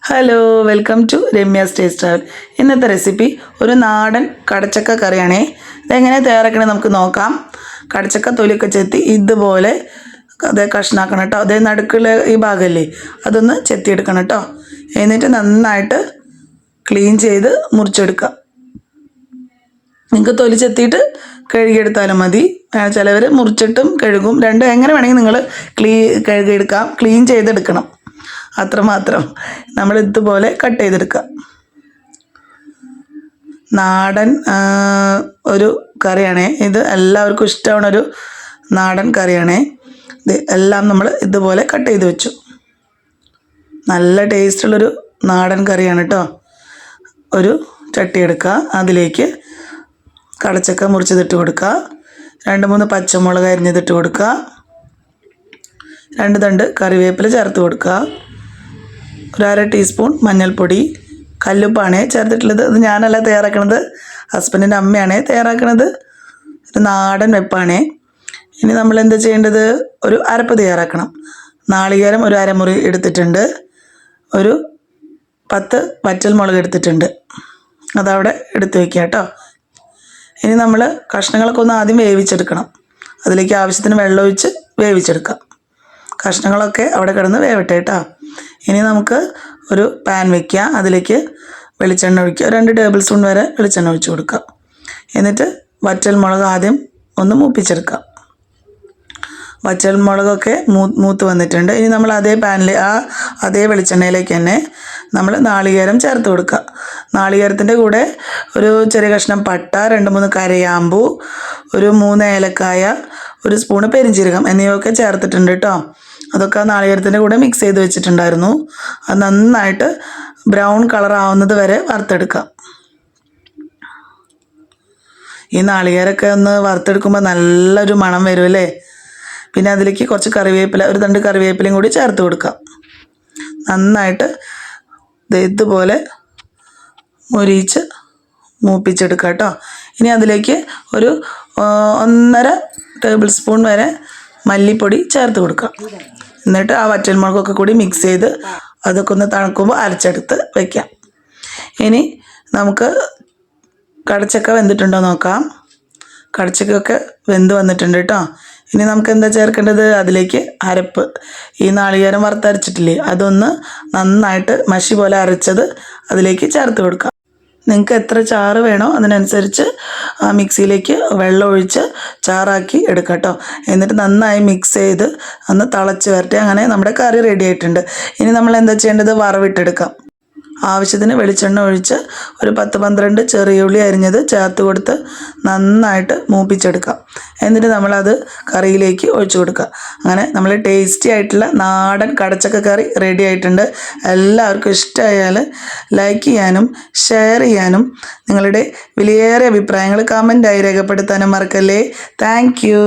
Hello welcome to Ramya's taste travel. ഇന്നത്തെ recipe ഒരു നാടൻ കടച്ചക്ക കറിയാണേ. ഇതെങ്ങനെ തയ്യാറാക്കണേ നമുക്ക് നോക്കാം. കടച്ചക്ക തൊലിയൊക്കെ ചെത്തി ഇതുപോലെ അതേ കഷ്ണാക്കണം കേട്ടോ. അതേ നടുക്കുള്ള ഈ ഭാഗമല്ലേ അതൊന്ന് ചെത്തിയെടുക്കണം കേട്ടോ. എന്നിട്ട് നന്നായിട്ട് ക്ലീൻ ചെയ്ത് മുറിച്ചെടുക്കാം. നിങ്ങൾക്ക് തൊലി ചെത്തിയിട്ട് കഴുകിയെടുത്താലും മതി. ചിലവർ മുറിച്ചിട്ടും കഴുകും. രണ്ടും എങ്ങനെ വേണമെങ്കിൽ നിങ്ങൾ കഴുകിയെടുക്കാം. ക്ലീൻ ചെയ്തെടുക്കണം, അത്രമാത്രം. നമ്മൾ ഇതുപോലെ കട്ട് ചെയ്തെടുക്കുക. നാടൻ ഒരു കറിയാണേ ഇത്. എല്ലാവർക്കും ഇഷ്ടമാണൊരു നാടൻ കറിയാണേ ഇത്. എല്ലാം നമ്മൾ ഇതുപോലെ കട്ട് ചെയ്ത് വെച്ചു. നല്ല ടേസ്റ്റുള്ളൊരു നാടൻ കറിയാണ് കേട്ടോ. ഒരു ചട്ടി എടുക്കുക, അതിലേക്ക് കടച്ചക്ക മുറിച്ചതിട്ട് കൊടുക്കുക. 2-3 പച്ചമുളക് അരിഞ്ഞതിട്ട് കൊടുക്കുക. 2 തണ്ട് കറിവേപ്പില ചേർത്ത് കൊടുക്കുക. ഒരു 1/2 ടീസ്പൂൺ മഞ്ഞൾപ്പൊടി. കല്ലുപ്പാണ് ചേർത്തിട്ടുള്ളത്. ഇത് ഞാനല്ല തയ്യാറാക്കണത്, ഹസ്ബൻഡിൻ്റെ അമ്മയാണ് തയ്യാറാക്കണത്. ഒരു നാടൻ വെപ്പാണ്. ഇനി നമ്മൾ എന്താ ചെയ്യേണ്ടത്, ഒരു അരപ്പ് തയ്യാറാക്കണം. നാളികേരം ഒരു അരമുറി എടുത്തിട്ടുണ്ട്. ഒരു 10 വറ്റൽമുളക് എടുത്തിട്ടുണ്ട്. അതവിടെ എടുത്ത് വയ്ക്കുക കേട്ടോ. ഇനി നമ്മൾ കഷ്ണങ്ങളൊക്കെ ഒന്ന് ആദ്യം വേവിച്ചെടുക്കണം. അതിലേക്ക് ആവശ്യത്തിന് വെള്ളമൊഴിച്ച് വേവിച്ചെടുക്കാം. കഷ്ണങ്ങളൊക്കെ അവിടെ കിടന്ന് വേവട്ടെ കേട്ടോ. ഇനി നമുക്ക് ഒരു പാൻ വയ്ക്കുക. അതിലേക്ക് വെളിച്ചെണ്ണ ഒഴിക്കുക. 2 ടേബിൾ സ്പൂൺ വരെ വെളിച്ചെണ്ണ ഒഴിച്ച് കൊടുക്കുക. എന്നിട്ട് വറ്റൽമുളക് ആദ്യം ഒന്ന് മൂപ്പിച്ചെടുക്കാം. വറ്റൽമുളകൊക്കെ മൂത്ത് വന്നിട്ടുണ്ട്. ഇനി നമ്മൾ അതേ പാനിൽ അതേ വെളിച്ചെണ്ണയിലേക്ക് തന്നെ നമ്മൾ നാളികേരം ചേർത്ത് കൊടുക്കുക. നാളികേരത്തിൻ്റെ കൂടെ ഒരു ചെറിയ കഷ്ണം പട്ട, 2-3 കരയാമ്പൂ, ഒരു 3 ഏലക്കായ, 1 സ്പൂണ് പെരിഞ്ജീരകം എന്നിവയൊക്കെ ചേർത്തിട്ടുണ്ട് കേട്ടോ. അതൊക്കെ നാളികേരത്തിൻ്റെ കൂടെ മിക്സ് ചെയ്ത് വെച്ചിട്ടുണ്ടായിരുന്നു. അത് നന്നായിട്ട് ബ്രൗൺ കളർ ആവുന്നത് വരെ വറുത്തെടുക്കാം. ഈ നാളികേരമൊക്കെ ഒന്ന് വറുത്തെടുക്കുമ്പോൾ നല്ലൊരു മണം വരും അല്ലേ. പിന്നെ അതിലേക്ക് കുറച്ച് കറിവേപ്പില, 1 തണ്ട് കറിവേപ്പിലയും കൂടി ചേർത്ത് കൊടുക്കാം. നന്നായിട്ട് ഇതുപോലെ മൊരിയിച്ച് മൂപ്പിച്ചെടുക്കുക കേട്ടോ. ഇനി അതിലേക്ക് ഒരു 1.5 ടേബിൾ സ്പൂൺ വരെ മല്ലിപ്പൊടി ചേർത്ത് കൊടുക്കാം. എന്നിട്ട് ആ വറ്റൽമുളകൊക്കെ കൂടി മിക്സ് ചെയ്ത് അതൊക്കെ ഒന്ന് തണുക്കുമ്പോൾ അരച്ചെടുത്ത് വയ്ക്കാം. ഇനി നമുക്ക് കടച്ചക്ക വെന്തിട്ടുണ്ടോ നോക്കാം. കടച്ചക്കയൊക്കെ വെന്ത് വന്നിട്ടുണ്ട് കേട്ടോ. ഇനി നമുക്ക് എന്താ ചേർക്കേണ്ടത്, അതിലേക്ക് അരപ്പ്, ഈ നാളികേരം വറുത്തരച്ചിട്ടില്ലേ അതൊന്ന് നന്നായിട്ട് മഷി പോലെ അരച്ചത് അതിലേക്ക് ചേർത്ത് കൊടുക്കാം. നിങ്ങൾക്ക് എത്ര ചാറ് വേണോ അതിനനുസരിച്ച് മിക്സിയിലേക്ക് വെള്ളം ഒഴിച്ച് ചാറാക്കി എടുക്കാം കേട്ടോ. എന്നിട്ട് നന്നായി മിക്സ് ചെയ്ത് ഒന്ന് തിളച്ച് വരട്ടെ. അങ്ങനെ നമ്മുടെ കറി റെഡി ആയിട്ടുണ്ട്. ഇനി നമ്മൾ എന്താ ചെയ്യേണ്ടത്, വറവിട്ടെടുക്കാം. ആവശ്യത്തിന് വെളിച്ചെണ്ണ ഒഴിച്ച് ഒരു 10-12 ചെറിയ ഉള്ളി അരിഞ്ഞത് ചേർത്ത് കൊടുത്ത് നന്നായിട്ട് മൂപ്പിച്ചെടുക്കാം. എന്നിട്ട് നമ്മളത് കറിയിലേക്ക് ഒഴിച്ചു കൊടുക്കുക. അങ്ങനെ നമ്മൾ ടേസ്റ്റി ആയിട്ടുള്ള നാടൻ കടച്ചക്ക കറി റെഡി ആയിട്ടുണ്ട്. എല്ലാവർക്കും ഇഷ്ടമായാൽ ലൈക്ക് ചെയ്യാനും ഷെയർ ചെയ്യാനും നിങ്ങളുടെ വിലയേറിയ അഭിപ്രായങ്ങൾ കമൻറ്റായി രേഖപ്പെടുത്താനും മറക്കല്ലേ. Thank you.